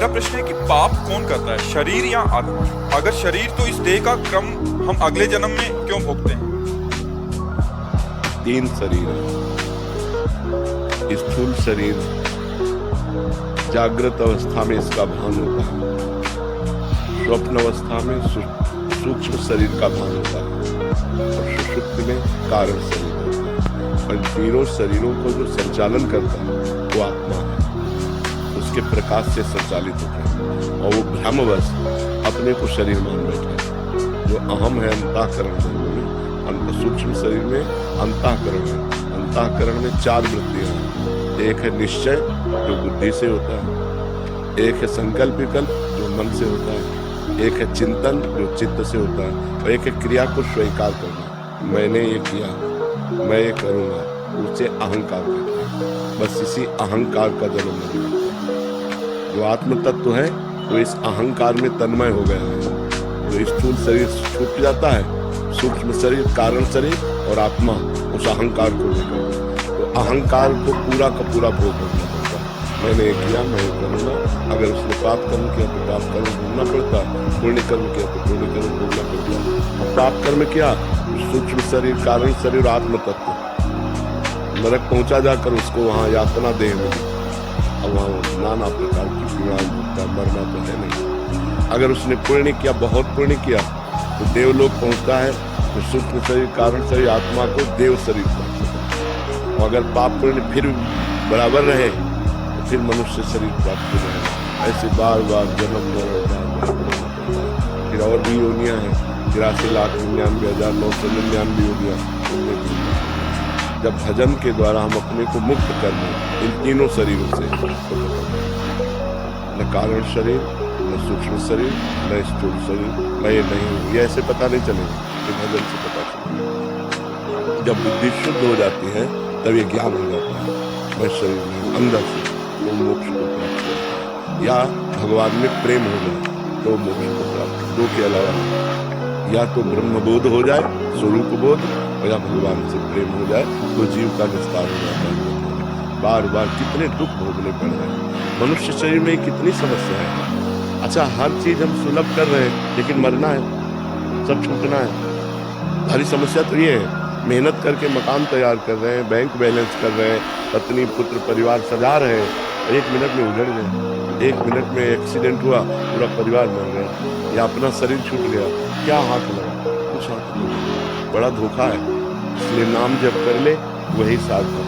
मेरा प्रश्न है कि पाप कौन करता है, शरीर या आत्मा? अगर शरीर, तो इस देह का क्रम हम अगले जन्म में क्यों भोगते हैं? 3 शरीर है। स्थूल शरीर जागृत अवस्था में इसका भान होता है, स्वप्न अवस्था में सूक्ष्म शरीर का भान होता है और सुषुप्ति में कारण शरीर होता है। और तीनों शरीरों को जो संचालन करता है वो आत्मा है, उसके प्रकाश से संचालित होता है। और वो भ्रमवश अपने को शरीर मान बैठा है। जो अहम है अंतःकरण में, सूक्ष्म शरीर में अंतःकरण है। अंतःकरण में 4 वृत्तियां हैं। एक है निश्चय जो बुद्धि से होता है, एक है संकल्प विकल्प जो मन से होता है, एक है चिंतन जो चित्त से होता है, और एक है क्रिया को स्वीकार करना। मैंने ये किया, मैं ये करूँगा, उससे अहंकार करता है। बस इसी अहंकार का जन्म है। जो आत्म तत्व है वो इस अहंकार में तन्मय हो गया है। तो स्थूल शरीर छूट जाता है, सूक्ष्म शरीर कारण शरीर और आत्मा उस अहंकार को लेकर, तो अहंकार को पूरा का पूरा भोग करना पड़ता है। मैंने ये किया, मैं ये करूँगा। अगर उसने पाप कर्म किया तो पाप कर्म भोगना पड़ता है, पुण्य कर्म किया तो पुण्य कर्म भोगना पड़ता है। पाप कर्म किया, सूक्ष्म शरीर कारण शरीर आत्म तत्व नरक पहुंचा जाकर उसको वहाँ यातना देह मिली। अब वहाँ नाना प्रकार की पीड़ा भोगता, मरना तो है नहीं। अगर उसने पुण्य किया, बहुत पुण्य किया, तो देवलोक पहुंचता है, तो सूक्ष्म शरीर कारण शरीर आत्मा को देव शरीर प्राप्त होता है। और अगर पाप पुण्य फिर बराबर रहे तो फिर मनुष्य शरीर प्राप्त हो जाएगा। ऐसे बार बार जन्म फिर और भी योनियां हैं, 83,99,999 योनियां। जब भजन के द्वारा हम अपने को मुक्त कर लें इन तीनों शरीरों से, न कारण शरीर, न सूक्ष्म शरीर, न स्थूल शरीर, मैं ये नहीं हूँ, ये ऐसे पता नहीं चलेगा, ये भजन से पता चलेगा। जब बुद्धि शुद्ध हो जाती है तब ये ज्ञान हो जाता है, मैं शरीर नहीं, अंदर से वो मोक्ष को प्राप्त होता है। या भगवान में प्रेम हो जाए तो मोक्ष को प्राप्त, दो के अलावा या तो ब्रह्म बोध हो जाए, स्वरूप बोध, या भगवान से प्रेम हो जाए तो जीव का विस्तार हो जाता है। बार बार कितने दुख भोगने पड़ रहे हैं, मनुष्य शरीर में कितनी समस्याएं हैं। अच्छा, हर चीज हम सुलभ कर रहे हैं, लेकिन मरना है, सब छूटना है। हरी समस्या तो ये है, मेहनत करके मकान तैयार कर रहे हैं, बैंक बैलेंस कर रहे हैं, पत्नी पुत्र परिवार सजा रहे हैं, 1 मिनट में उजड़ गए। 1 मिनट में एक्सीडेंट हुआ, पूरा परिवार मर गया, या अपना शरीर छूट गया, क्या हाथ लगा? कुछ हाथ नहीं। बड़ा धोखा है। इसलिए नाम जब कर ले वही साथ है,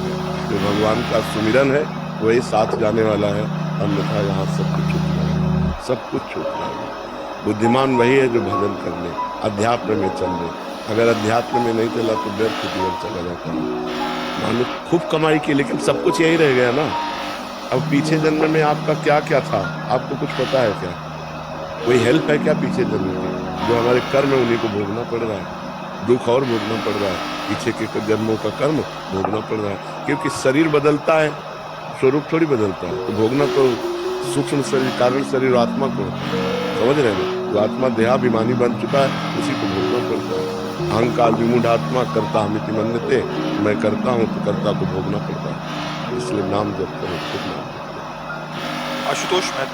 जो भगवान का सुमिरन है वही साथ जाने वाला है, अन्यथा यहाँ सब कुछ छूट जाएगा, सब कुछ छूट जाएगा। बुद्धिमान वही है जो भजन कर ले, अध्यात्म में चल ले। अगर अध्यात्म में नहीं चला तो व्यर्थ जीवन चला जाता है। मानो खूब कमाई की, लेकिन सब कुछ यही रह गया ना। अब पीछे जन्म में आपका क्या क्या था, आपको कुछ पता है क्या? कोई हेल्प है क्या पीछे जन्म की? जो हमारे कर्म है उन्हीं को भोगना पड़ रहा है, दुख और भोगना पड़ रहा है, पीछे के जन्मों का कर्म भोगना पड़ रहा है। क्योंकि शरीर बदलता है, स्वरूप थोड़ी बदलता है, तो भोगना तो सूक्ष्म शरीर कारण शरीर आत्मा को, समझ रहे हैं? जो आत्मा देहाभिमानी बन चुका है उसी को भोगना पड़ता है। अहंकार विमूढ़ आत्मा करता हमिति मन्यते, मैं करता हूँ तो कर्ता को भोगना पड़ता है। इसलिए नाम जप करो, खुद नाम। आशुतोष, मैं